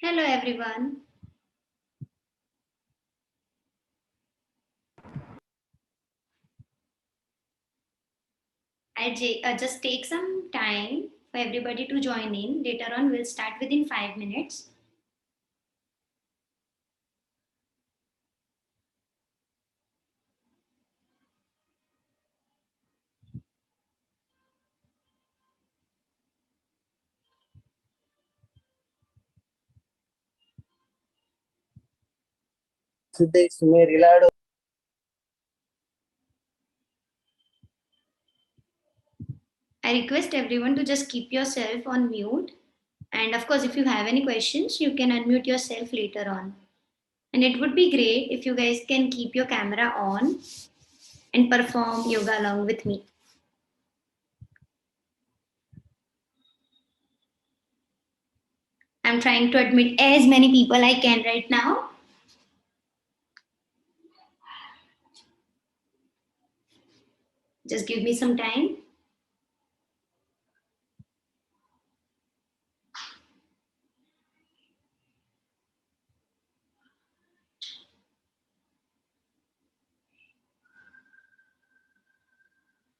Hello everyone. Just take some time for everybody to join in. Later on, we'll start within 5 minutes. Siddhesh में रिलाडो I request everyone to just keep yourself on mute. And of course, if you have any questions, you can unmute yourself later on. And it would be great if you guys can keep your camera on and perform yoga along with me. I'm trying to admit as many people I can right now. Just give me some time.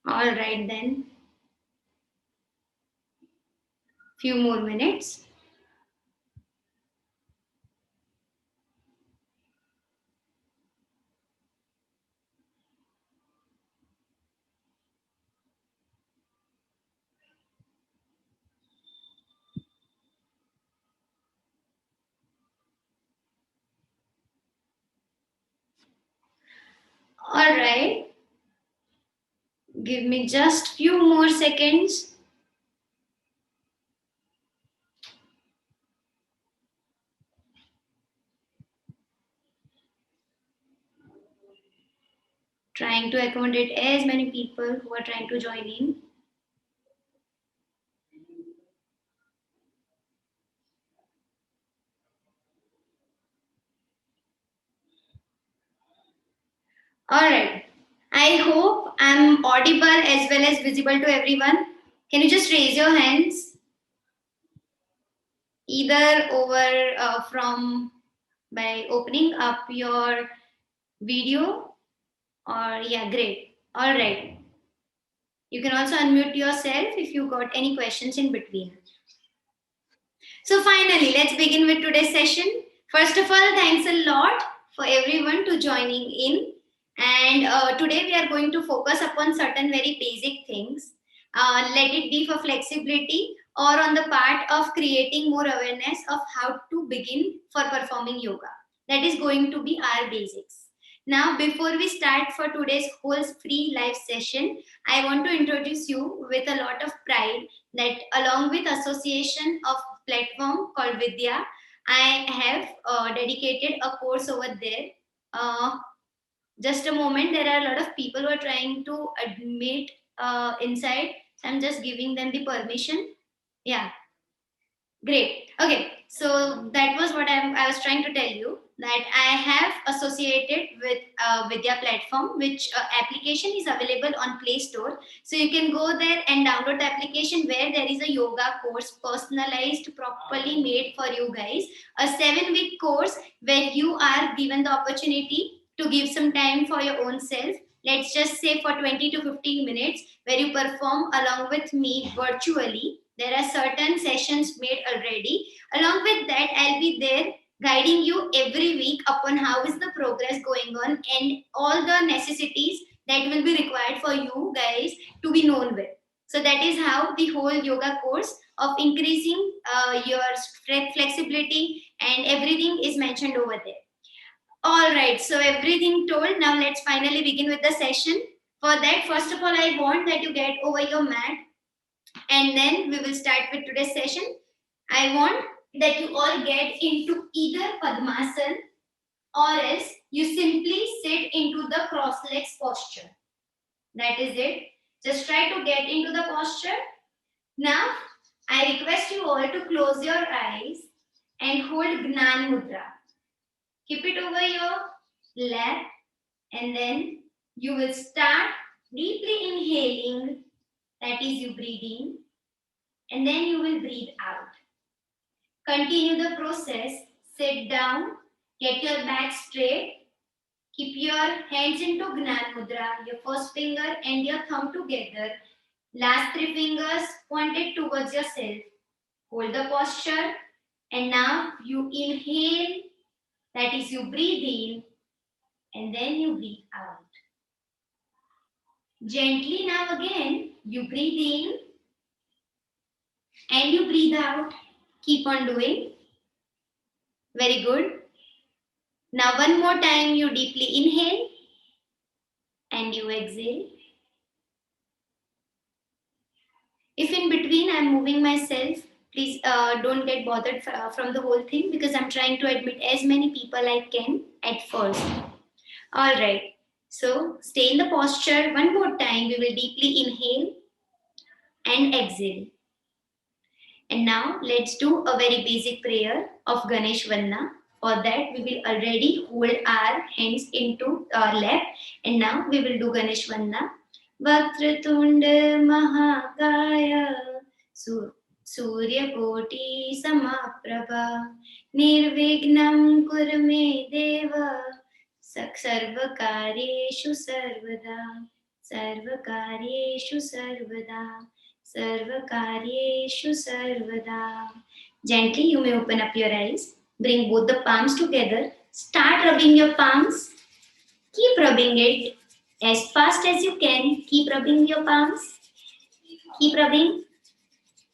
All right then. Few more minutes. All right. Give me just few more seconds. Trying to accommodate as many people who are trying to join in. All right. I hope I'm audible as well as visible to everyone. Can you just raise your hands? Either over from by opening up your video or yeah, great. All right. You can also unmute yourself if you got any questions in between. So finally, let's begin with today's session. First of all, thanks a lot for everyone to joining in. And today we are going to focus upon certain very basic things. Let it be for flexibility or on the part of creating more awareness of how to begin for performing yoga. That is going to be our basics. Now, before we start for today's whole free live session, I want to introduce you with a lot of pride that along with association of platform called Vidya, I have dedicated a course over there. Just a moment, there are a lot of people who are trying to admit inside. So I'm just giving them the permission. Yeah, great. Okay, so that was what I was trying to tell you that I have associated with Vidya platform, which application is available on Play Store. So you can go there and download the application where there is a yoga course personalized, properly made for you guys. A 7-week course where you are given the opportunity to give some time for your own self. Let's just say for 20 to 15 minutes where you perform along with me virtually. There are certain sessions made already. Along with that, I'll be there guiding you every week upon how is the progress going on and all the necessities that will be required for you guys to be known with. So that is how the whole yoga course of increasing your flexibility and everything is mentioned over there. All right, so everything told. Now let's finally begin with the session. For that, first of all, I want that you get over your mat and then we will start with today's session. I want that you all get into either Padmasana or else you simply sit into the cross legs posture. That is it. Just try to get into the posture. Now, I request you all to close your eyes and hold Gnan Mudra. Keep it over your lap and then you will start deeply inhaling, that is you breathing, and then you will breathe out. Continue the process. Sit down, get your back straight, keep your hands into Gnan Mudra, your first finger and your thumb together, last three fingers pointed towards yourself. Hold the posture, and now you inhale, that is, you breathe in, and then you breathe out. Gently now again, you breathe in and you breathe out. Keep on doing. Very good. Now one more time, you deeply inhale and you exhale. If in between I'm moving myself, please don't get bothered from the whole thing, because I'm trying to admit as many people I can at first. All right. So stay in the posture. One more time, we will deeply inhale and exhale. And now let's do a very basic prayer of Ganesh Vanna. For that, we will already hold our hands into our lap. And now we will do Ganesh Vanna. Vakratunda Mahakaya Suryakoti Samaprabha Nirvignam Kurme Deva Sarvakaryeshu Sarvada Sarvakaryeshu Sarvada Sarvakaryeshu Sarvada. Gently, you may open up your eyes. Bring both the palms together. Start rubbing your palms. Keep rubbing it as fast as you can. Keep rubbing your palms. Keep rubbing.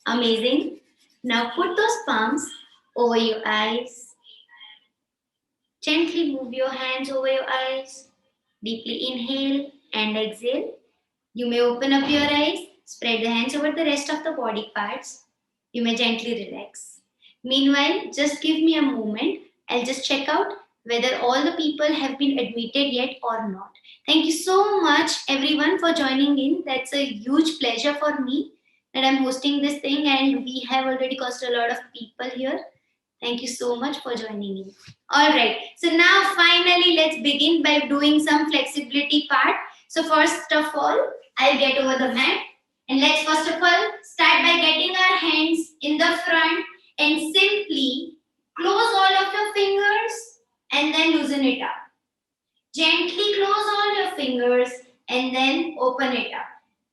Amazing. Now put those palms over your eyes. Gently move your hands over your eyes. Deeply inhale and exhale. You may open up your eyes. Spread the hands over the rest of the body parts. You may gently relax. Meanwhile, just give me a moment. I'll just check out whether all the people have been admitted yet or not. Thank you so much, everyone, for joining in. That's a huge pleasure for me that I'm hosting this thing, and we have already caused a lot of people here. Thank you so much for joining in. All right. So now finally, let's begin by doing some flexibility part. So first of all, I'll get over the mat. And let's first of all start by getting our hands in the front and simply close all of your fingers and then loosen it up. Gently close all your fingers and then open it up.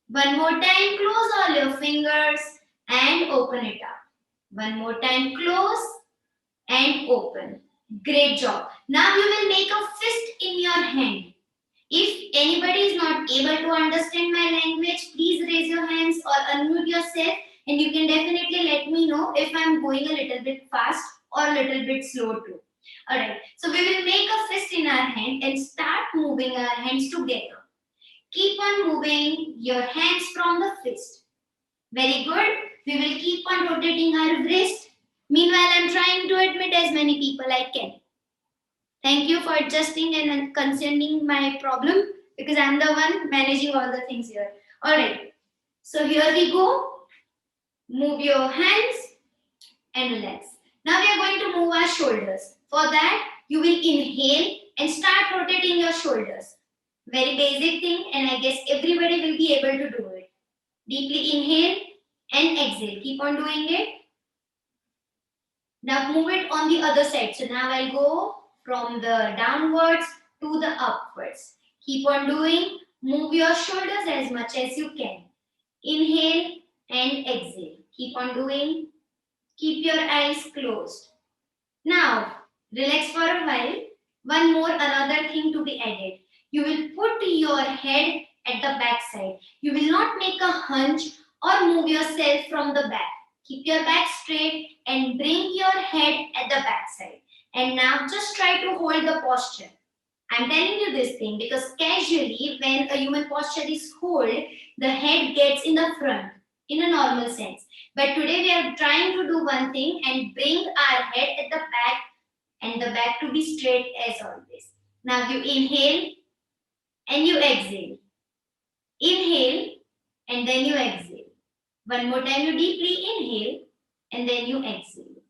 One more time, close all your fingers and open it up. One more time, close and open. Great job. Now you will make a fist in your hand. If anybody is not able to understand my language, please raise your hands or unmute yourself, and you can definitely let me know if I'm going a little bit fast or a little bit slow too. Alright, so we will make a fist in our hand and start moving our hands together. Keep on moving your hands from the fist. Very good. We will keep on rotating our wrist. Meanwhile, I'm trying to admit as many people I can. Thank you for adjusting and concerning my problem, because I'm the one managing all the things here. All right. So here we go. Move your hands and relax. Now we are going to move our shoulders. For that, you will inhale and start rotating your shoulders. Very basic thing, and I guess everybody will be able to do it. Deeply inhale and exhale. Keep on doing it. Now move it on the other side. So now I'll go from the downwards to the upwards. Keep on doing. Move your shoulders as much as you can. Inhale and exhale. Keep on doing. Keep your eyes closed. Now, relax for a while. Another thing to be added. You will put your head at the back side. You will not make a hunch or move yourself from the back. Keep your back straight and bring your head at the back side. And now just try to hold the posture. I'm telling you this thing because casually when a human posture is hold, the head gets in the front in a normal sense. But today we are trying to do one thing and bring our head at the back and the back to be straight as always. Now you inhale and you exhale. Inhale and then you exhale. One more time, you deeply inhale and then you exhale.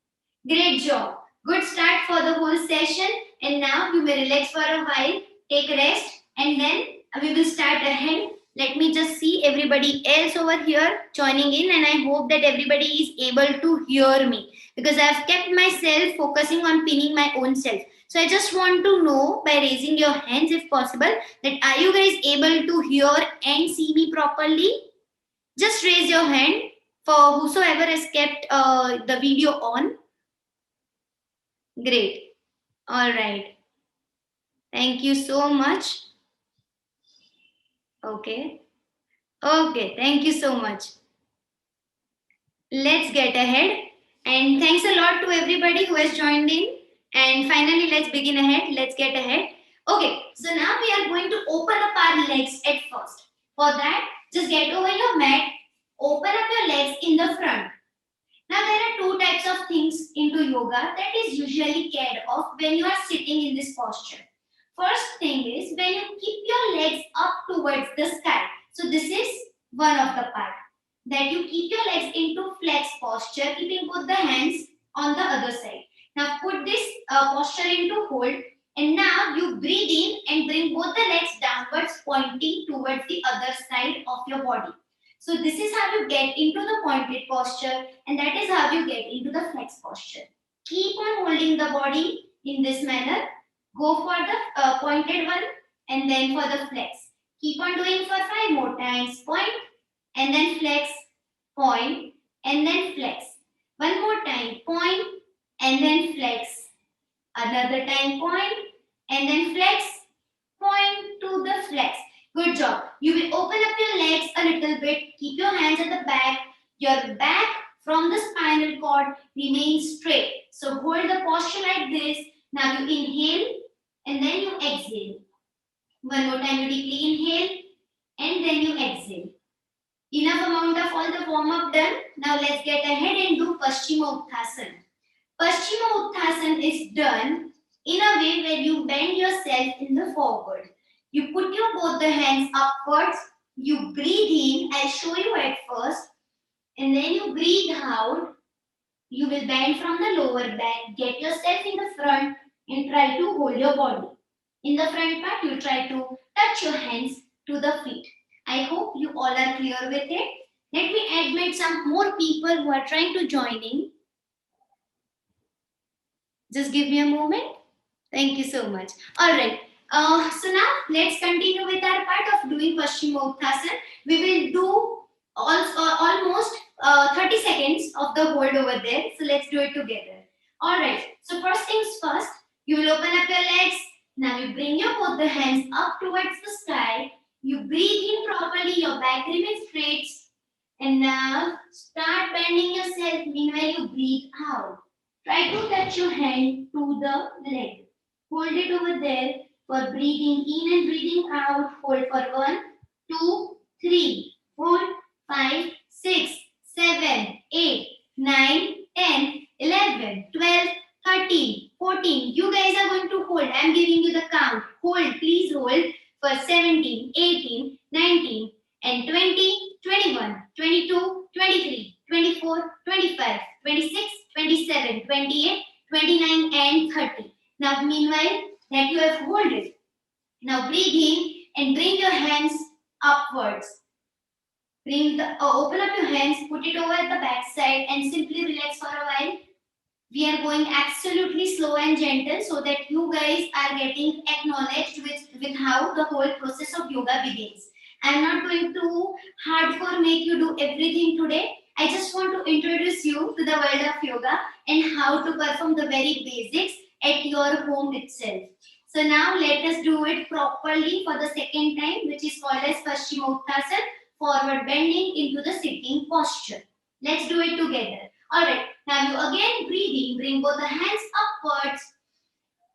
Great job. Good start for the whole session. And now you may relax for a while, take rest, and then we will start ahead. Let me just see everybody else over here joining in, and I hope that everybody is able to hear me. because I've kept myself focusing on pinning my own self. So I just want to know by raising your hands if possible that are you guys able to hear and see me properly? Just raise your hand for whosoever has kept the video on. Great. All right. Thank you so much. Okay. Okay. Thank you so much. Let's get ahead. And thanks a lot to everybody who has joined in. And finally, let's begin ahead. Let's get ahead. Okay. So now we are going to open up our legs at first. For that, just get over your mat. Open up your legs in the front. Now there are two types of things into yoga that is usually cared of when you are sitting in this posture. First thing is when you keep your legs up towards the sky. So this is one of the part that you keep your legs into flex posture, keeping both the hands on the other side. Now put this posture into hold, and now you breathe in and bring both the legs downwards, pointing towards the other side of your body. So this is how you get into the pointed posture, and that is how you get into the flex posture. Keep on holding the body in this manner. Go for the pointed one and then for the flex. Keep on doing for 5 more times. Point and then flex, point and then flex. One more time, point and then flex. Another time, point and then flex, point to the flex. Good job. You will open up your legs a little bit. Keep your hands at the back. Your back from the spinal cord remains straight. So hold the posture like this. Now you inhale and then you exhale. One more time, you deeply inhale and then you exhale. Enough amount of all the warm up done. Now let's get ahead and do Paschima Utthasana. Paschima Utthasana is done in a way where you bend yourself in the forward. You put your both the hands upwards. You breathe in. I'll show you at first. And then you breathe out. You will bend from the lower back. Get yourself in the front and try to hold your body. In the front part, you try to touch your hands to the feet. I hope you all are clear with it. Let me admit some more people who are trying to join in. Just give me a moment. Thank you so much. All right. So now let's continue with our part of doing Paschima Utthasana. We will do almost 30 seconds of the hold over there. So let's do it together. All right. So first things first, you will open up your legs. Now you bring your both the hands up towards the sky. You breathe in properly. Your back remains straight. And now start bending yourself. Meanwhile, you breathe out. Try to touch your hand to the leg. Hold it over there for breathing in and breathing out. Hold for 1, 2, 3, 4, 5, 6, 7, 8, 9, 10, 11, 12, 13, 14. You guys are going to hold. I am giving you the count. Hold. Please hold for 17, 18, 19, and 20, 21, 22, 23, 24, 25, 26, 27, 28, 29, and 30. Now, meanwhile, that you have hold it. Now, breathe in and bring your hands upwards. Open up your hands, put it over at the back side, and simply relax for a while. We are going absolutely slow and gentle so that you guys are getting acknowledged with how the whole process of yoga begins. I am not going to hardcore make you do everything today. I just want to introduce you to the world of yoga and how to perform the very basics at your home itself. So now let us do it properly for the second time, which is called as Paschima Utthasana, forward bending into the sitting posture. Let's do it together. Alright, now you again breathe in, bring both the hands upwards.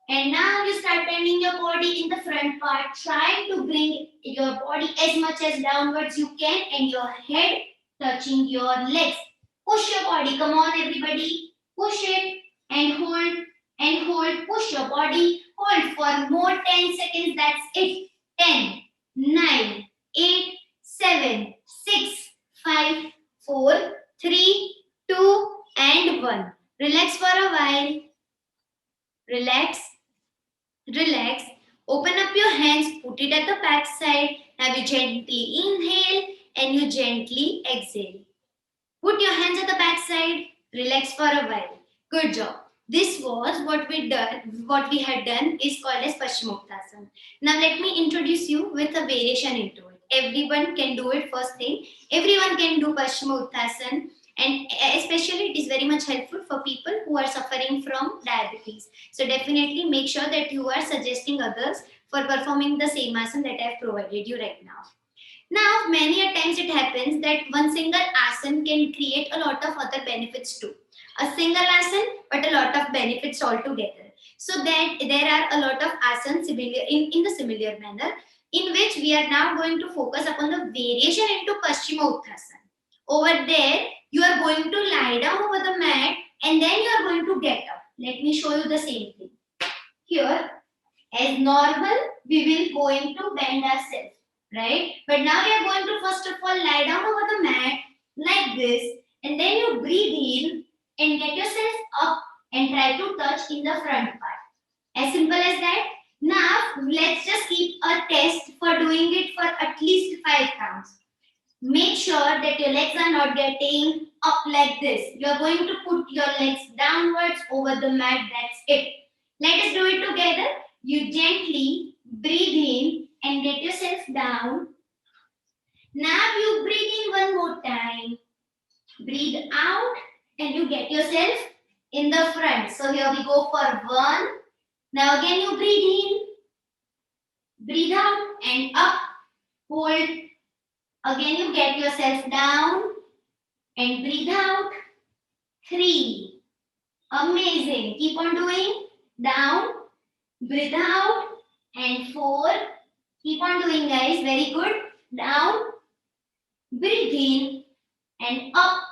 And now you start bending your body in the front part. Try to bring your body as much as downwards you can and your head touching your legs. Push your body. Come on, everybody. Push it and hold and hold. Push your body. Hold for more 10 seconds. That's it. 10, 9, 8, 7, 6, 5, 4, 3, 2, and 1. Relax for a while. Relax. Relax. Open up your hands. Put it at the back side. Now you gently inhale and you gently exhale. Put your hands at the back side. Relax for a while. Good job. This was what we done. What we had done is called as Paschimottanasana. Now let me introduce you with a variation into it. Everyone can do it. First thing, everyone can do Paschimottanasana, and especially it is very much helpful for people who are suffering from diabetes. So definitely make sure that you are suggesting others for performing the same asana that I have provided you right now. Now, many a times it happens that one single asana can create a lot of other benefits too. A single asana, but a lot of benefits altogether. So that there are a lot of asanas similar in the similar manner, in which we are now going to focus upon the variation into Paschima Utthasana. Over there, you are going to lie down over the mat and then you are going to get up. Let me show you the same thing. Here, as normal, we will going to bend ourselves, right? But now we are going to first of all lie down over the mat like this, and then you breathe in and get yourself up and try to touch in the front part. As simple as that. Now let's just keep a test for doing it for at least 5 counts. Make sure that your legs are not getting up like this. You are going to put your legs downwards over the mat. That's it. Let us do it together. You gently breathe in and get yourself down. Now you breathe in one more time. Breathe out and you get yourself in the front. So here we go for 1. Now again you breathe in, breathe out and up. Hold. Again you get yourself down and breathe out. 3. Amazing. Keep on doing. Down, breathe out, and 4. Keep on doing, guys. Very good. Down, breathe in, and up.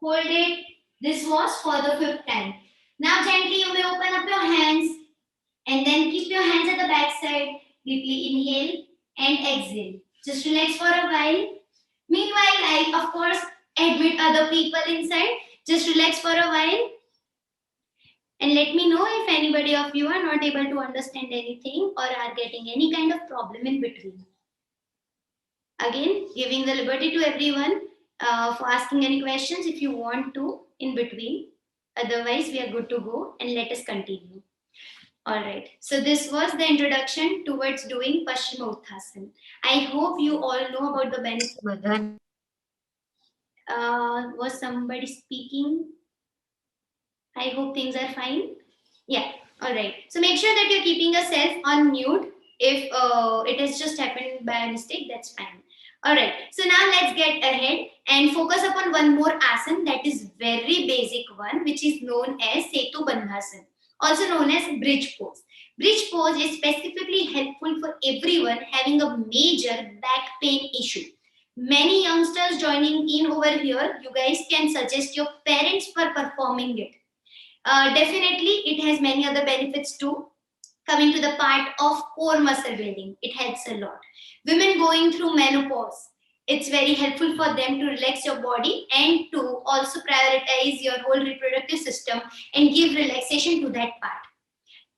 Hold it. This was for the 5th time. Now gently you may open up your hands and then keep your hands at the back side. Deeply inhale and exhale. Just relax for a while. Meanwhile, I of course admit other people inside. Just relax for a while. And let me know if anybody of you are not able to understand anything or are getting any kind of problem in between. Again, giving the liberty to everyone for asking any questions if you want to in between. Otherwise, we are good to go and let us continue. Alright, so this was the introduction towards doing Paschima Utthasana. I hope you all know about the benefits. Was somebody speaking? I hope things are fine. Yeah, alright. So make sure that you're keeping yourself on mute. If it has just happened by mistake, that's fine. Alright, so now let's get ahead and focus upon one more asana that is very basic one, which is known as Setu Bandhasana, also known as bridge pose. Bridge pose is specifically helpful for everyone having a major back pain issue. Many youngsters joining in over here, you guys can suggest your parents for performing it. Definitely, it has many other benefits too. Coming to the part of core muscle building, it helps a lot. Women going through menopause, it's very helpful for them to relax your body and to also prioritize your whole reproductive system and give relaxation to that part.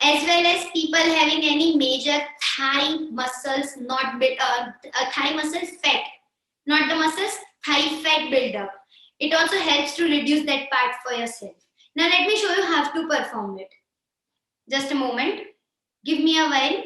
As well as people having any major thigh muscles, not thigh muscles fat, not the muscles, thigh fat buildup. It also helps to reduce that part for yourself. Now let me show you how to perform it. Just a moment. Give me a while.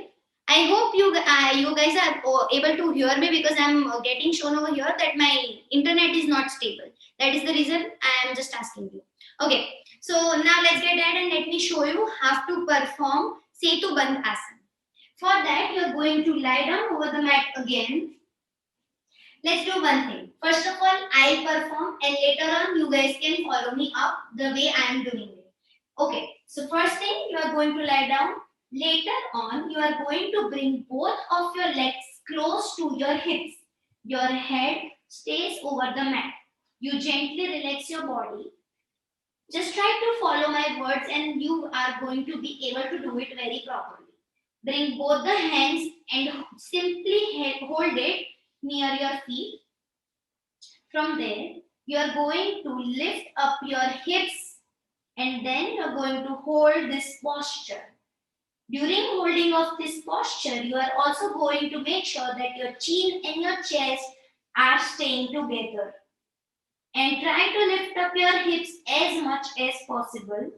I hope you guys are able to hear me because I'm getting shown over here that my internet is not stable. That is the reason I am just asking you. Okay. So now let's get ahead and let me show you how to perform Setu Bandh Asana. For that, you are going to lie down over the mat again. Let's do one thing. First of all, I'll perform and later on you guys can follow me up the way I am doing it. Okay, so first thing you are going to lie down. Later on, you are going to bring both of your legs close to your hips. Your head stays over the mat. You gently relax your body. Just try to follow my words and you are going to be able to do it very properly. Bring both the hands and simply hold it near your feet. From there, you are going to lift up your hips and then you are going to hold this posture. During holding of this posture, you are also going to make sure that your chin and your chest are staying together. And try to lift up your hips as much as possible.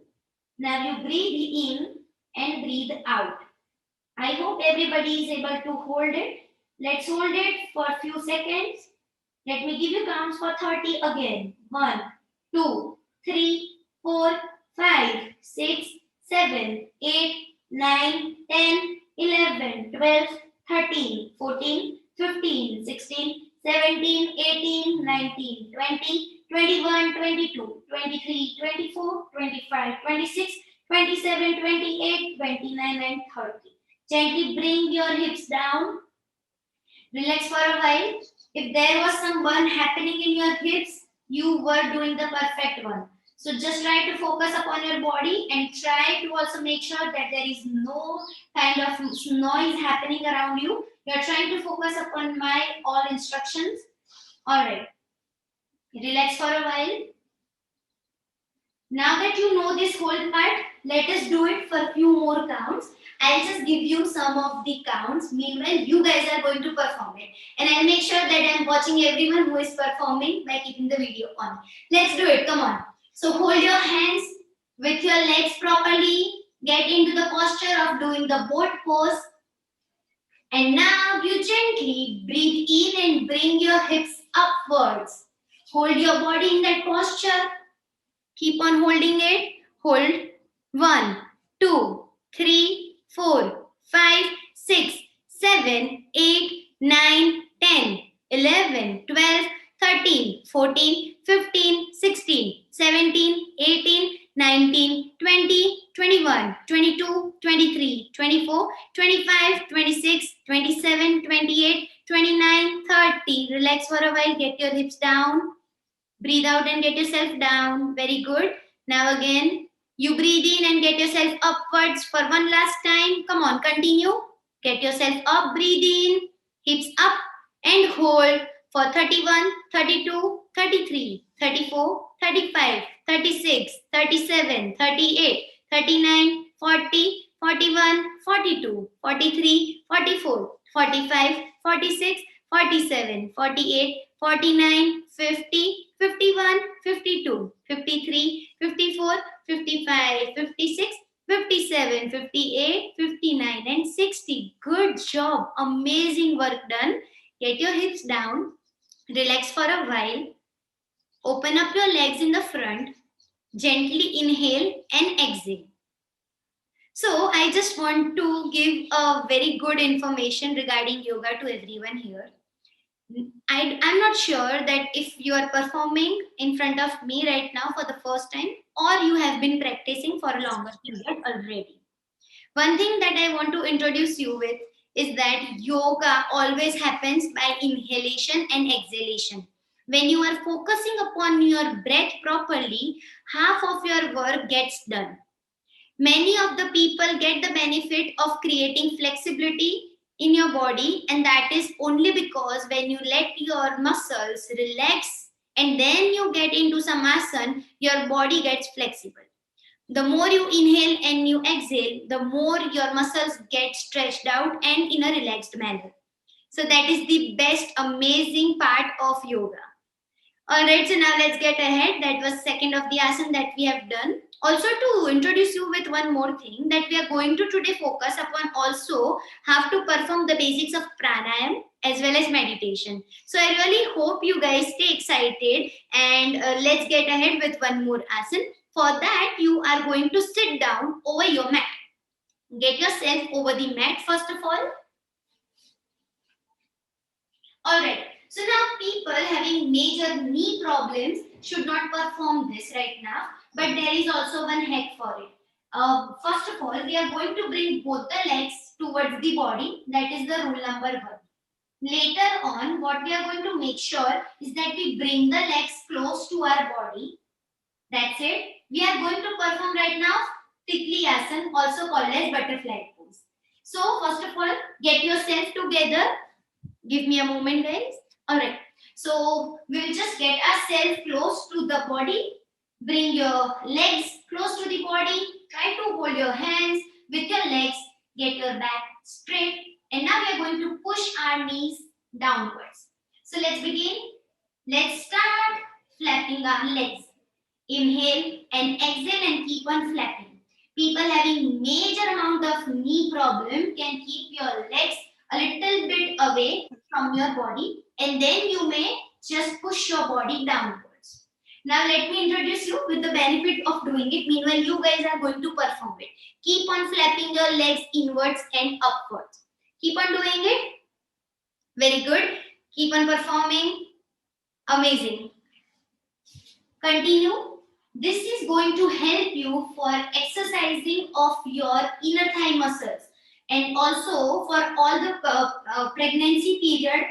Now you breathe in and breathe out. I hope everybody is able to hold it. Let's hold it for a few seconds. Let me give you counts for 30 again. 1, 2, 3, 4, 5, 6, 7, 8, 9, 10, 11, 12, 13, 14, 15, 16, 17, 18, 19, 20, 21, 22, 23, 24, 25, 26, 27, 28, 29, and 30. Gently bring your hips down. Relax for a while. If there was some burn happening in your hips, you were doing the perfect one. So just try to focus upon your body and try to also make sure that there is no kind of noise happening around you. You're trying to focus upon my all instructions. All right. Relax for a while. Now that you know this whole part, let us do it for a few more counts. I'll just give you some of the counts. Meanwhile, you guys are going to perform it. And I'll make sure that I'm watching everyone who is performing by keeping the video on. Let's do it. Come on. So hold your hands with your legs properly. Get into the posture of doing the boat pose. And now you gently breathe in and bring your hips upwards. Hold your body in that posture. Keep on holding it. Hold. 1, 2, 3, 4, 5, 6, 7, 8, 9, 10, 11, 12, 13, 14, 15, 16, 17, 18, 19, 20, 21, 22, 23, 24, 25, 26, 27, 28, 29, 30. Relax for a while. Get your hips down. Breathe out and get yourself down. Very good. Now again, you breathe in and get yourself upwards for one last time. Come on, continue. Get yourself up, breathe in, hips up and hold for 31, 32, 33, 34, 35, 36, 37, 38, 39, 40, 41, 42, 43, 44, 45, 46, 47, 48, 49, 50, 51, 52, 53, 54, 55, 56, 57, 58, 59, and 60. Good job. Amazing work done. Get your hips down. Relax for a while. Open up your legs in the front. Gently inhale and exhale. So I just want to give a very good information regarding yoga to everyone here. I'm not sure that if you are performing in front of me right now for the first time or you have been practicing for a longer period already. One thing that I want to introduce you with is that yoga always happens by inhalation and exhalation. When you are focusing upon your breath properly, half of your work gets done. Many of the people get the benefit of creating flexibility in your body, and that is only because when you let your muscles relax and then you get into some asana, your body gets flexible. The more you inhale and you exhale, the more your muscles get stretched out and in a relaxed manner. So that is the best amazing part of yoga. Alright, so now let's get ahead. That was second of the asana that we have done. Also, to introduce you with one more thing, that we are going to today focus upon also how to perform the basics of pranayam as well as meditation. So I really hope you guys stay excited and let's get ahead with one more asana. For that, you are going to sit down over your mat. Get yourself over the mat first of all. Alright. So now people having major knee problems should not perform this right now, but there is also one hack for it. First of all, we are going to bring both the legs towards the body. That is the rule number 1. Later on, what we are going to make sure is that we bring the legs close to our body. That's it. We are going to perform right now Tikli Asana, also called as butterfly pose. So first of all, get yourself together. Give me a moment, guys. Alright, so we'll just get ourselves close to the body. Bring your legs close to the body. Try to hold your hands with your legs. Get your back straight. And now we are going to push our knees downwards. So let's begin. Let's start flapping our legs. Inhale and exhale and keep on flapping. knee problem can keep your legs a little bit away from your body, and then you may just push your body downwards. Now let me introduce you with the benefit of doing it. Meanwhile, you guys are going to perform it. Keep on flapping your legs inwards and upwards. Keep on doing it. Very good. Keep on performing. Amazing. Continue. This is going to help you for exercising of your inner thigh muscles, and also for all the pregnancy period,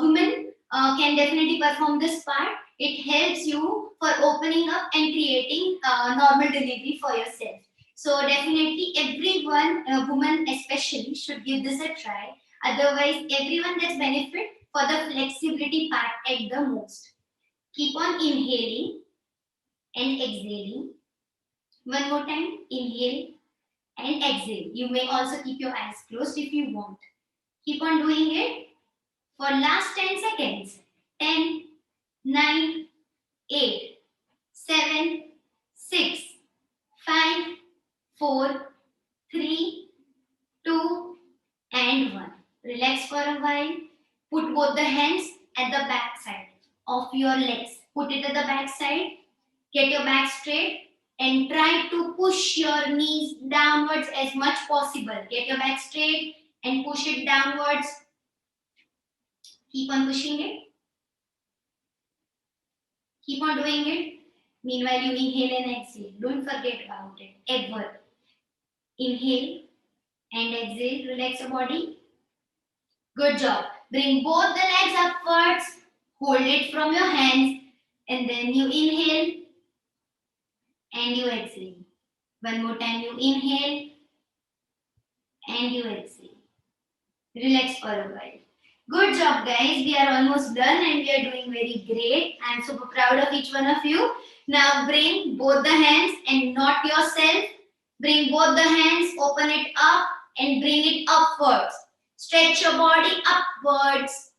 women can definitely perform this part. It helps you for opening up and creating normal delivery for yourself. So definitely everyone, woman especially, should give this a try. Otherwise, everyone gets benefit for the flexibility part at the most. Keep on inhaling and exhaling. One more time, inhale and exhale. You may also keep your eyes closed if you want. Keep on doing it for last 10 seconds. 10, 9, 8, 7, 6, 5, 4, 3, 2, and 1. Relax for a while. Put both the hands at the back side of your legs. Put it at the back side. Get your back straight and try to push your knees downwards as much possible. Get your back straight and push it downwards. Keep on pushing it. Keep on doing it. Meanwhile, you inhale and exhale. Don't forget about it ever. Inhale and exhale. Relax your body. Good job. Bring both the legs upwards. Hold it from your hands. And then you inhale and you exhale. One more time, you inhale and you exhale. Relax for a while. Good job, guys. We are almost done and we are doing very great. I am super proud of each one of you. Now bring both the hands and not yourself. Bring both the hands, open it up and bring it upwards. Stretch your body upwards.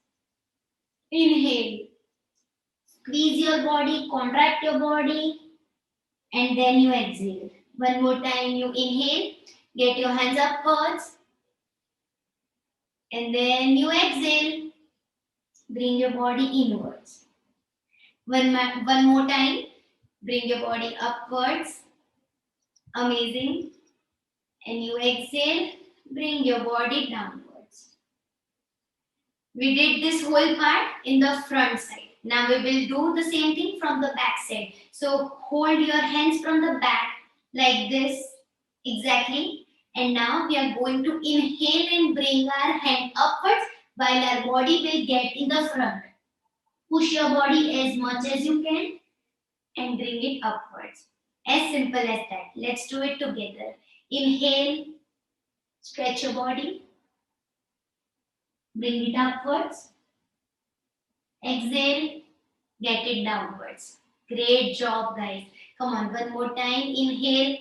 Inhale. Squeeze your body, contract your body, and then you exhale. One more time, you inhale. Get your hands upwards. And then you exhale. Bring your body inwards. One more time. Bring your body upwards. Amazing. And you exhale. Bring your body downwards. We did this whole part in the front side. Now we will do the same thing from the back side. So hold your hands from the back like this. Exactly. And now we are going to inhale and bring our hand upwards while our body will get in the front. Push your body as much as you can and bring it upwards. As simple as that. Let's do it together. Inhale, stretch your body. Bring it upwards. Exhale, get it downwards. Great job, guys. Come on, one more time. Inhale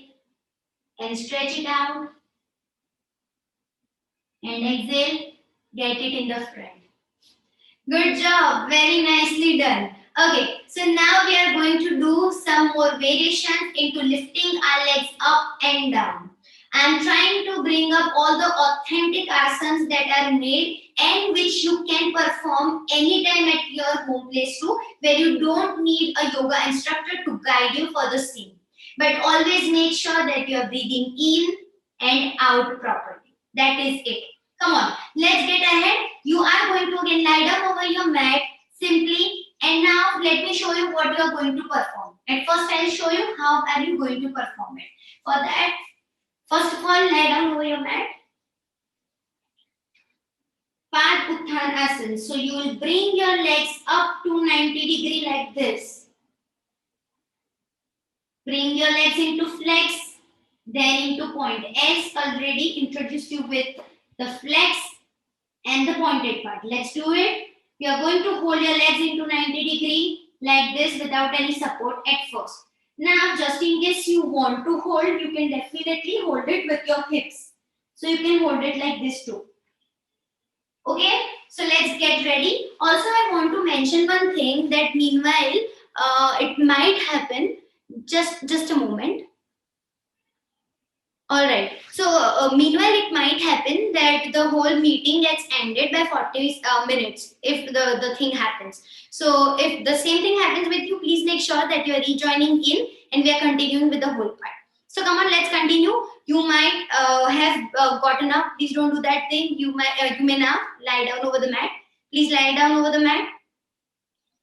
and stretch it out. And exhale, get it in the front. Good job. Very nicely done. Okay, so now we are going to do some more variations into lifting our legs up and down. I am trying to bring up all the authentic asanas that are made and which you can perform anytime at your home place too, where you don't need a yoga instructor to guide you for the same. But always make sure that you are breathing in and out properly. That is it. Come on, let's get ahead. You are going to again lie down over your mat simply, and now let me show you what you are going to perform. At first, I'll show you how are you going to perform it. For that, first of all, lie down over your mat. Pad Utthana Asana. So you will bring your legs up to 90 degree like this. Bring your legs into flex, then into point. As already introduced you with the flex and the pointed part. Let's do it. You are going to hold your legs into 90 degree like this without any support at first. Now, just in case you want to hold, you can definitely hold it with your hips. So you can hold it like this too. Okay, so let's get ready. Also, I want to mention one thing that meanwhile, it might happen. Just a moment. All right. So meanwhile, it might happen that the whole meeting gets ended by 40 minutes if the thing happens. So if the same thing happens with you, please make sure that you are rejoining in and we are continuing with the whole part. So come on, let's continue. You might have gotten up. Please don't do that thing. You may now lie down over the mat. Please lie down over the mat.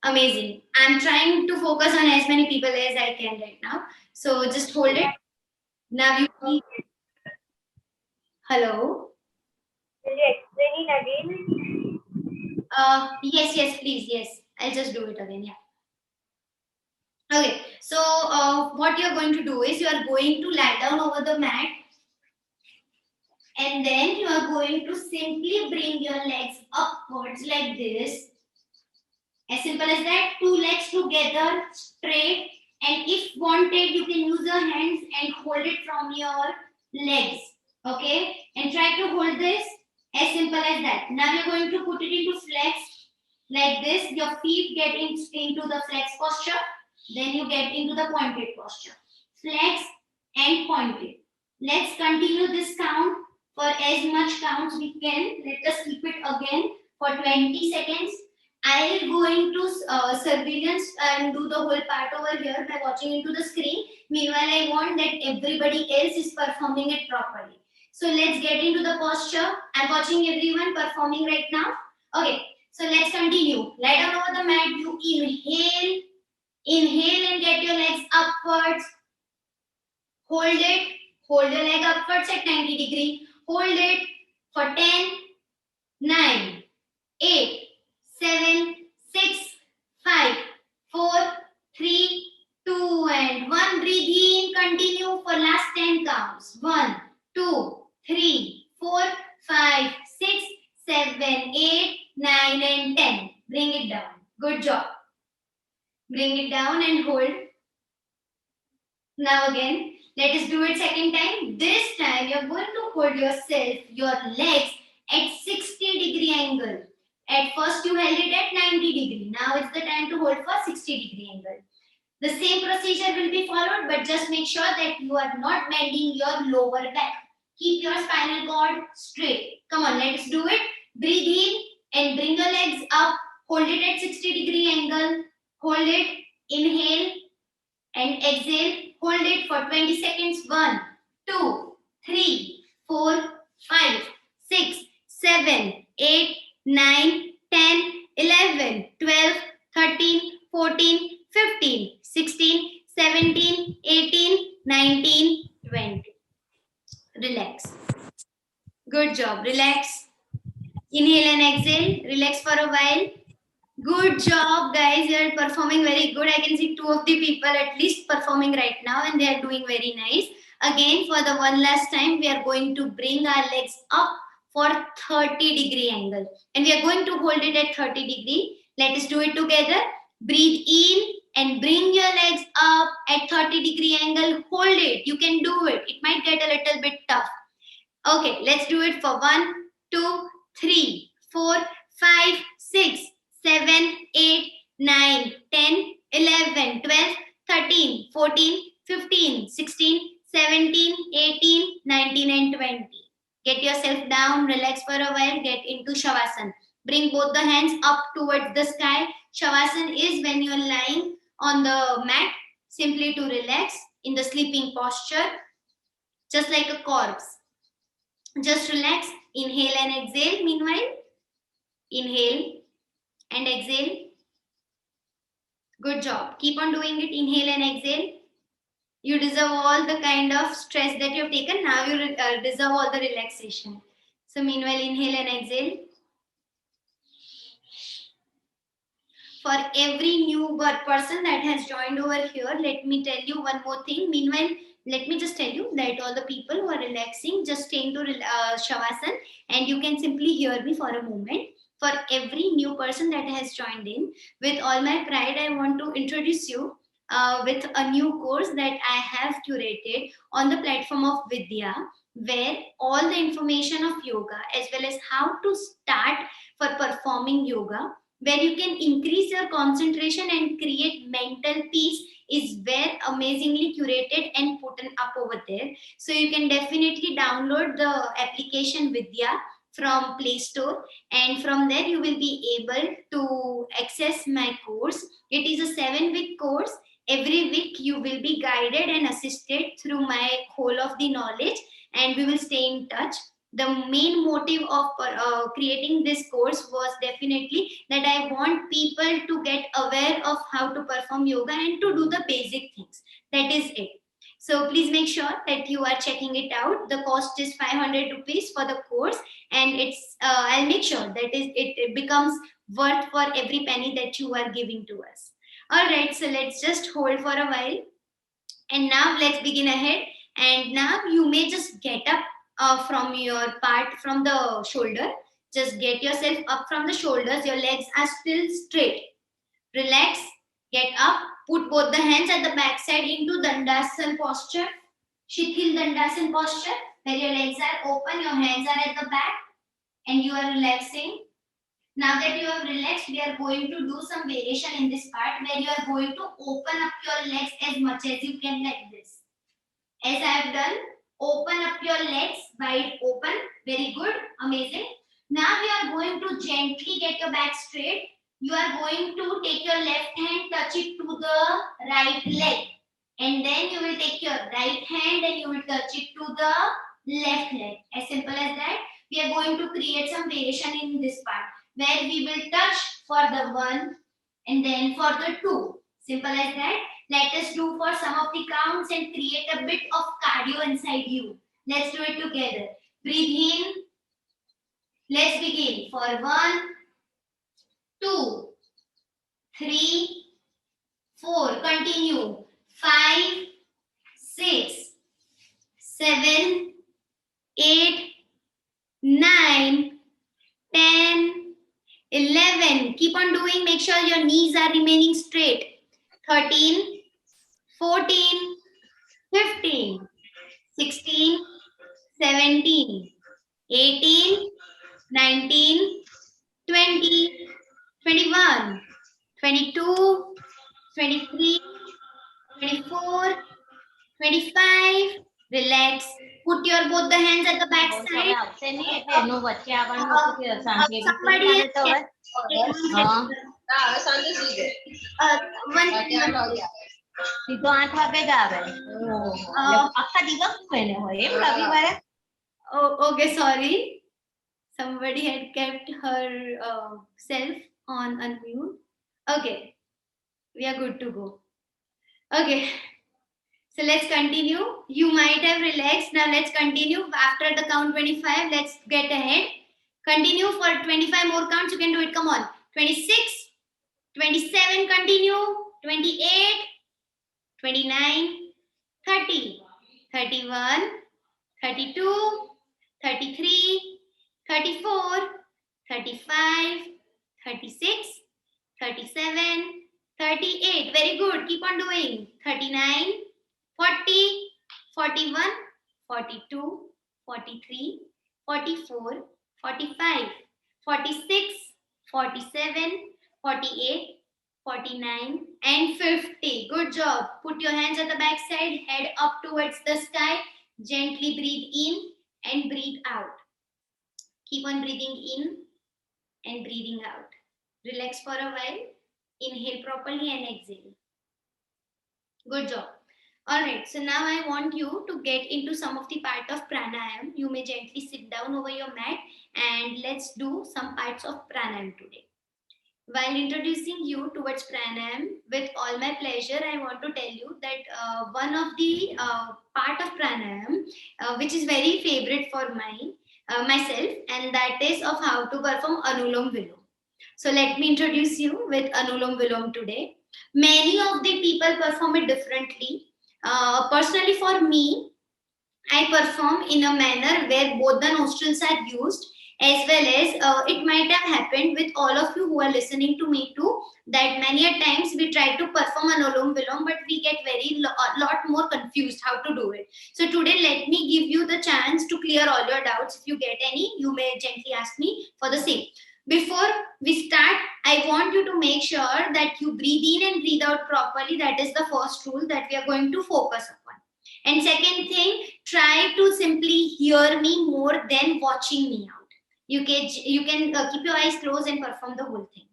Amazing. I'm trying to focus on as many people as I can right now. So just hold it. Now you please. Hello. Will you explain it again? Yes, please. Yes, I'll just do it again. Yeah. Okay. So what you're going to do is you are going to lie down over the mat, and then you are going to simply bring your legs upwards like this. As simple as that. Two legs together, straight. And if wanted, you can use your hands and hold it from your legs. Okay? And try to hold this as simple as that. Now you're going to put it into flex like this. Your feet get into the flex posture. Then you get into the pointed posture. Flex and pointed. Let's continue this count for as much counts we can. Let us keep it again for 20 seconds. I will go into surveillance and do the whole part over here by watching into the screen. Meanwhile, I want that everybody else is performing it properly. So let's get into the posture. I'm watching everyone performing right now. Okay, so let's continue. Lie down over the mat. You inhale and get your legs upwards. Hold it. Hold your leg upwards at 90 degree. Hold it for 10, 9, 8, 7, 6, 5, 4, 3, 2, and 1. Breathe in. Continue for last 10 counts. 1, 2, 3, 4, 5, 6, 7, 8, 9, and 10. Bring it down. Good job. Bring it down and hold. Now again, let us do it second time. This time you're going to hold your legs at 60 degree angle. At first you held it at 90 degree. Now it's the time to hold for 60 degree angle. The same procedure will be followed, but just make sure that you are not bending your lower back. Keep your spinal cord straight. Come on, let's do it. Breathe in and bring your legs up. Hold it at 60 degree angle. Hold it. Inhale and exhale. Hold it for 20 seconds. 1, 2, 3, 4, 5, 6, 7, 8, 9, 10, 11, 12, 13, 14, 15, 16, 17, 18, 19, 20. Relax. Good job. Relax. Inhale and exhale. Relax for a while. Good job, guys. You are performing very good. I can see 2 of the people at least performing right now, and they are doing very nice. Again, for the one last time, we are going to bring our legs up for 30 degree angle. And we are going to hold it at 30 degree. Let us do it together. Breathe in and bring your legs up at 30 degree angle. Hold it. You can do it. It might get a little bit tough. Okay, let's do it for 1, 2, 3, 4, 5, 6, 7, 8, 9, 10, 11, 12, 13, 14, 15, 16, 17, 18, 19, and 20. Get yourself down, relax for a while, get into Shavasana. Bring both the hands up towards the sky. Shavasana is when you're lying on the mat, simply to relax in the sleeping posture, just like a corpse. Just relax. Inhale and exhale. Meanwhile, inhale and exhale. Good job. Keep on doing it. Inhale and exhale. You deserve all the kind of stress that you've taken. Now you deserve all the relaxation. So meanwhile, inhale and exhale. For every new person that has joined over here, let me tell you one more thing. Meanwhile, let me just tell you that all the people who are relaxing, just stay into Shavasana, and you can simply hear me for a moment. For every new person that has joined in, with all my pride, I want to introduce you with a new course that I have curated on the platform of Vidya, where all the information of yoga as well as how to start for performing yoga where you can increase your concentration and create mental peace is where amazingly curated and put up over there. So you can definitely download the application Vidya from Play Store, and from there you will be able to access my course. It is a 7-week course. Every week you will be guided and assisted through my whole of the knowledge, and we will stay in touch. The main motive of creating this course was definitely that I want people to get aware of how to perform yoga and to do the basic things. That is it. So please make sure that you are checking it out. The cost is 500 rupees for the course, and it's I'll make sure that it becomes worth for every penny that you are giving to us. All right, so let's just hold for a while, and now let's begin ahead. And now you may just get up from your part from the shoulder. Just get yourself up from the shoulders. Your legs are still straight. Relax, get up, put both the hands at the back side into Dandasana posture, Shithil Dandasana posture, where your legs are open, your hands are at the back, and you are relaxing. Now that you have relaxed, we are going to do some variation in this part where you are going to open up your legs as much as you can, like this. As I have done, open up your legs, wide open. Very good, amazing. Now we are going to gently get your back straight. You are going to take your left hand, touch it to the right leg, and then you will take your right hand and you will touch it to the left leg. As simple as that. We are going to create some variation in this part where we will touch for the 1 and then for the 2. Simple as that. Let us do for some of the counts and create a bit of cardio inside you. Let's do it together. Breathe in. Let's begin for 1, 2, 3, 4. Continue. 5, 6, 7, 8, 9, 10, 11. Keep on doing. Make sure your knees are remaining straight. 13, 14, 15, 16, 17, 18, 19, 20, 21, 22, 23, 24, 25. Relax. Put your both the hands at the back side. Somebody is સીધો 8 વાગે જ આવે આખા દિવસ એને હોય એમ રવિવારે Oh, okay, sorry. Somebody had kept her self on unmute. Okay, we are good to go. Okay, so let's continue. You might have relaxed. Now let's continue. After the count 25, let's get ahead. Continue for 25 more counts. You can do it. Come on. 26, 27, continue. 28, 29, 30, 31, 32, 33, 34, 35, 36, 37, 38. Very good. Keep on doing. 39, 40, 41, 42, 43, 44, 45, 46, 47, 48, 49, and 50. Good job. Put your hands at the back side, head up towards the sky. Gently breathe in and breathe out. Keep on breathing in and breathing out. Relax for a while. Inhale properly and exhale. Good job. All right, so now I want you to get into some of the part of pranayam. You may gently sit down over your mat and let's do some parts of pranayam today. While introducing you towards pranayam, with all my pleasure, I want to tell you that one of the part of pranayam, which is very favorite for myself, and that is of how to perform Anulom Vilom. So let me introduce you with Anulom Vilom today. Many of the people perform it differently. Personally, for me, I perform in a manner where both the nostrils are used, as well as it might have happened with all of you who are listening to me too, that many a times we try to perform Anulom Vilom, but we get lot more confused how to do it. So today, let me give you the chance to clear all your doubts. If you get any, you may gently ask me for the same. before we start, I want you to make sure that you breathe in and breathe out properly. That is the first rule that we are going to focus upon. And second thing, try to simply hear me more than watching me out. You can keep your eyes closed and perform the whole thing.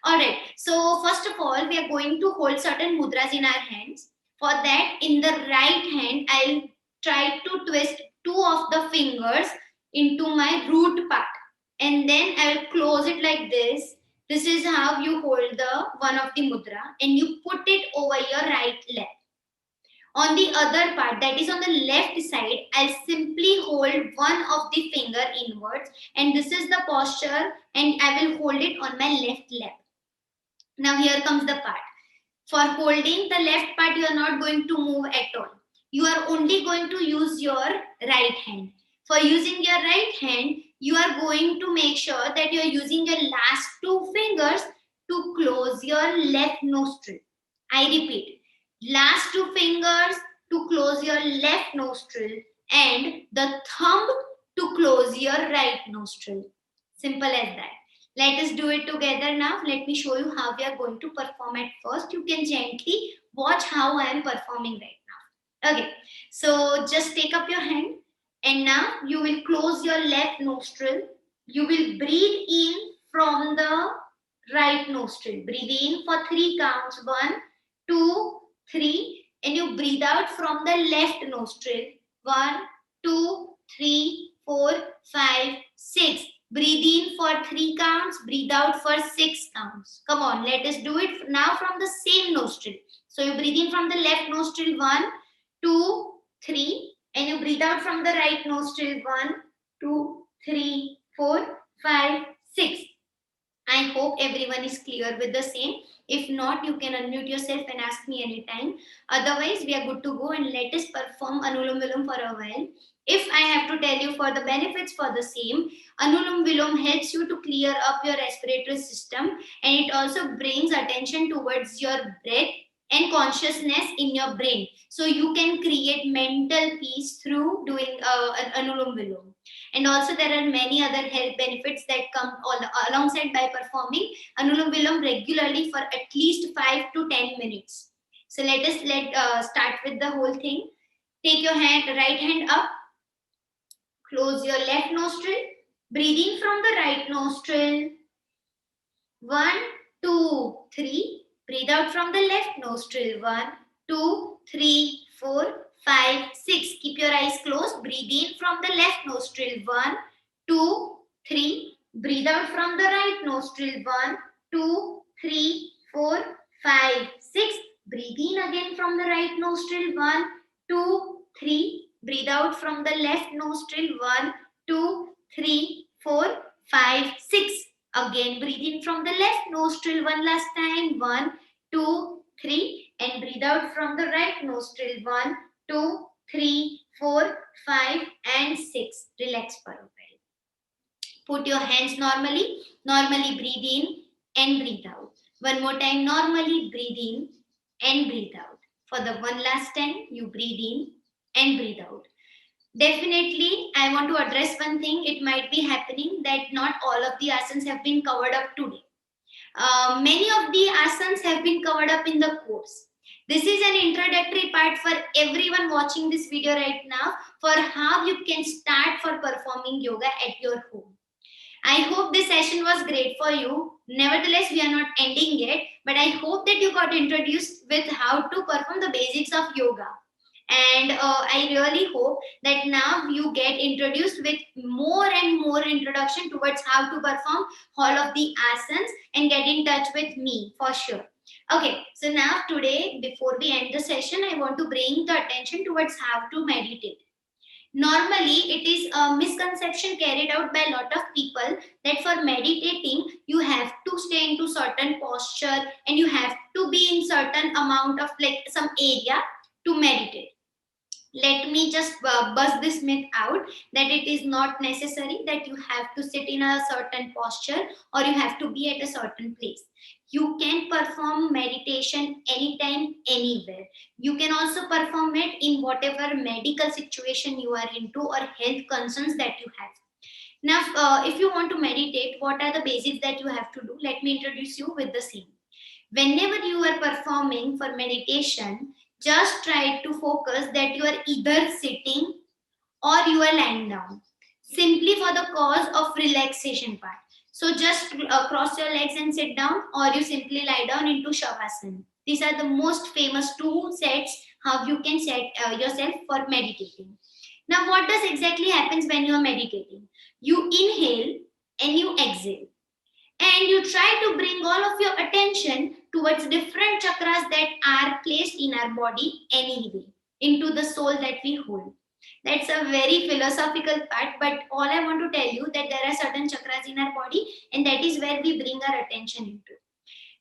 All right. So first of all, we are going to hold certain mudras in our hands. For that, in the right hand, I'll try to twist two of the fingers into my root part, and then I'll close it like this. This is how you hold the one of the mudra, and you put it over your right leg. On the other part, that is on the left side, I'll simply hold one of the finger inwards, and this is the posture, and I will hold it on my left leg. Now here comes the part. For holding the left part, you are not going to move at all. You are only going to use your right hand. For using your right hand, you are going to make sure that you are using your last two fingers to close your left nostril. I repeat, last two fingers to close your left nostril and the thumb to close your right nostril. Simple as that. Let us do it together now. Let me show you how we are going to perform at first. You can gently watch how I am performing right now. Okay, so just take up your hand and now you will close your left nostril. You will breathe in from the right nostril. Breathe in for 3 counts. 1, 2, 3. And you breathe out from the left nostril. 1, 2, 3, 4, 5, 6. Breathe in for 3 counts. Breathe out for 6 counts. Come on, let us do it now from the same nostril. So you breathe in from the left nostril. 1, 2, 3. And you breathe out from the right nostril. 1, 2, 3, 4, 5, 6. I hope everyone is clear with the same. If not, you can unmute yourself and ask me anytime. Otherwise, we are good to go and let us perform Anulom Vilom for a while. If I have to tell you for the benefits for the same, Anulom Vilom helps you to clear up your respiratory system, and it also brings attention towards your breath and consciousness in your brain. So you can create mental peace through doing Anulom Vilom. And also there are many other health benefits that come alongside by performing Anulom Vilom regularly for at least 5 to 10 minutes. So let us start with the whole thing. Take your right hand up. Close your left nostril. Breathe in from the right nostril. 1, 2, 3. Breathe out from the left nostril. 1, 2, 3, 4, 5, 6. Keep your eyes closed. Breathe in from the left nostril. 1, 2, 3. Breathe out from the right nostril. 1, 2, 3, 4, 5, 6. Breathe in again from the right nostril. 1, 2, 3. Breathe out from the left nostril. 1, 2, 3, 4, 5, 6. Again, breathe in from the left nostril one last time. 1, 2, 3. And breathe out from the right nostril. 1, 2, 3, 4, 5, and 6. Relax for a while. Put your hands normally. Normally breathe in and breathe out. One more time. Normally breathe in and breathe out. For the one last time, you breathe in and breathe out. Definitely, I want to address one thing. It might be happening that not all of the asanas have been covered up today. Many of the asanas have been covered up in the course. This is an introductory part for everyone watching this video right now for how you can start for performing yoga at your home. I hope this session was great for you. Nevertheless, we are not ending yet, but I hope that you got introduced with how to perform the basics of yoga. And I really hope that now you get introduced with more and more introduction towards how to perform all of the asanas and get in touch with me for sure. Okay, so now today, before we end the session, I want to bring the attention towards how to meditate. Normally, it is a misconception carried out by a lot of people that for meditating, you have to stay into certain posture and you have to be in certain amount of like some area to meditate. Let me just buzz this myth out that it is not necessary that you have to sit in a certain posture or you have to be at a certain place. You can perform meditation anytime, anywhere. You can also perform it in whatever medical situation you are into or health concerns that you have. Now, if you want to meditate, what are the basics that you have to do? Let me introduce you with the same. Whenever you are performing for meditation, just try to focus that you are either sitting or you are lying down, simply for the cause of relaxation part. So just cross your legs and sit down, or you simply lie down into Shavasana. These are the most famous two sets how you can set yourself for meditating. Now, what does exactly happens when you are meditating? You inhale and you exhale, and you try to bring all of your attention towards different chakras that are placed in our body anyway, into the soul that we hold. That's a very philosophical part, but all I want to tell you that there are certain chakras in our body, and that is where we bring our attention into.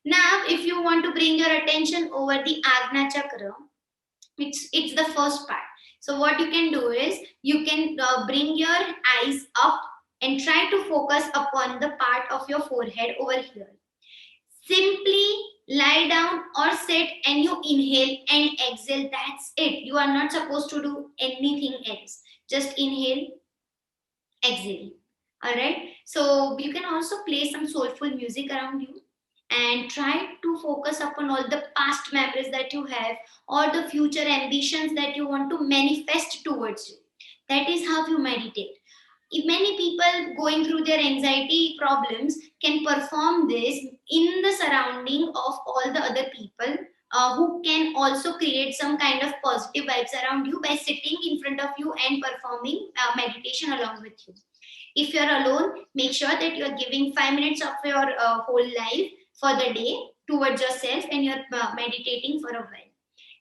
Now, if you want to bring your attention over the Agna chakra, it's the first part. So what you can do is you can bring your eyes up and try to focus upon the part of your forehead over here. Simply lie down or sit and you inhale and exhale. That's it. You are not supposed to do anything else. Just inhale, exhale. All right. So you can also play some soulful music around you and try to focus upon all the past memories that you have or the future ambitions that you want to manifest towards you. That is how you meditate. If many people going through their anxiety problems can perform this in the surrounding of all the other people who can also create some kind of positive vibes around you by sitting in front of you and performing meditation along with you. If you're alone, make sure that you're giving 5 minutes of your whole life for the day towards yourself and you're meditating for a while.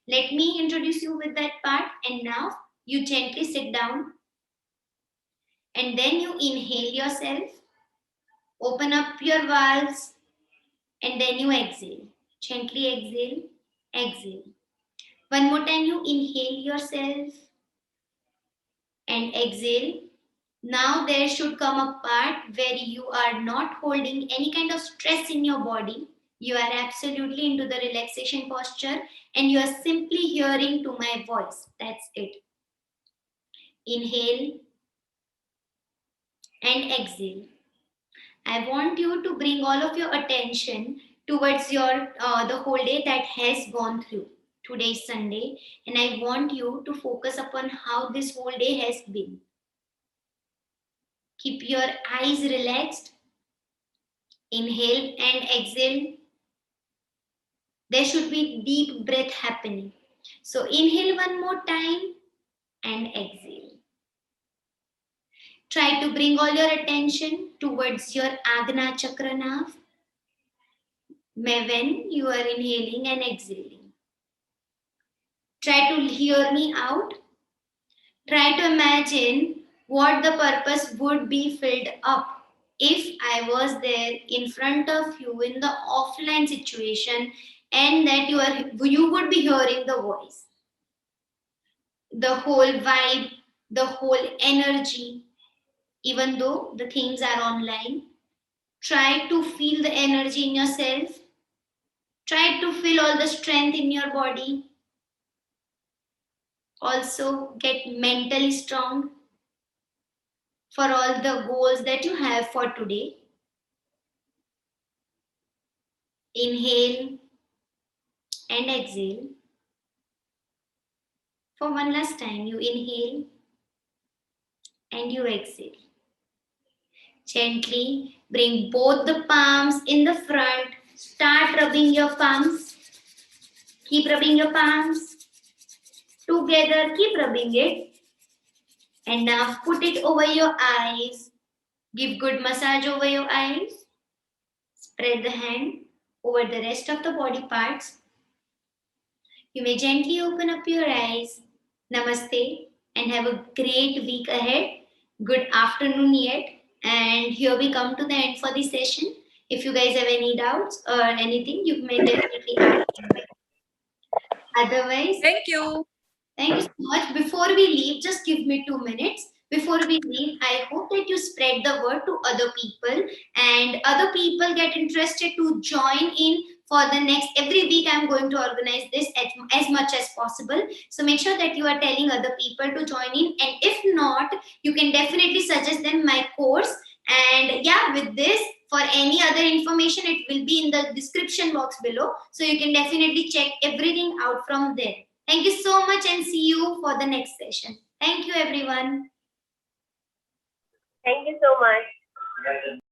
Let me introduce you with that part, and now you gently sit down and then you inhale yourself, open up your valves, and then you exhale. Gently exhale, exhale. One more time, you inhale yourself and exhale. Now there should come a part where you are not holding any kind of stress in your body. You are absolutely into the relaxation posture and you are simply hearing to my voice. That's it. Inhale and exhale. I want you to bring all of your attention towards your the whole day that has gone through. Today is Sunday, and I want you to focus upon how this whole day has been. Keep your eyes relaxed. Inhale and exhale. There should be deep breath happening. So inhale one more time and exhale. Try to bring all your attention towards your Agna chakra nav when you are inhaling and exhaling. Try to hear me out. Try to imagine what the purpose would be filled up if I was there in front of you in the offline situation and that you would be hearing the voice, the whole vibe, the whole energy, even though the things are online. Try to feel the energy in yourself. Try to feel all the strength in your body. Also get mentally strong for all the goals that you have for today. Inhale and exhale. For one last time, you inhale and you exhale. Gently bring both the palms in the front. Start rubbing your palms. Keep rubbing your palms. Together, keep rubbing it. And now put it over your eyes. Give good massage over your eyes. Spread the hand over the rest of the body parts. You may gently open up your eyes. Namaste and have a great week ahead. Good afternoon yet. And here we come to the end for the session. If you guys have any doubts or anything, you may definitely ask. Otherwise, Thank you. thank you so much. Before we leave, just give me 2 minutes. before we leave, I hope that you spread the word to other people and other people get interested to join in for the next. Every week, I'm going to organize this as much as possible. So make sure that you are telling other people to join in. And if not, you can definitely suggest them my course. And yeah, with this, for any other information, it will be in the description box below. So you can definitely check everything out from there. Thank you so much and see you for the next session. Thank you, everyone. Thank you so much.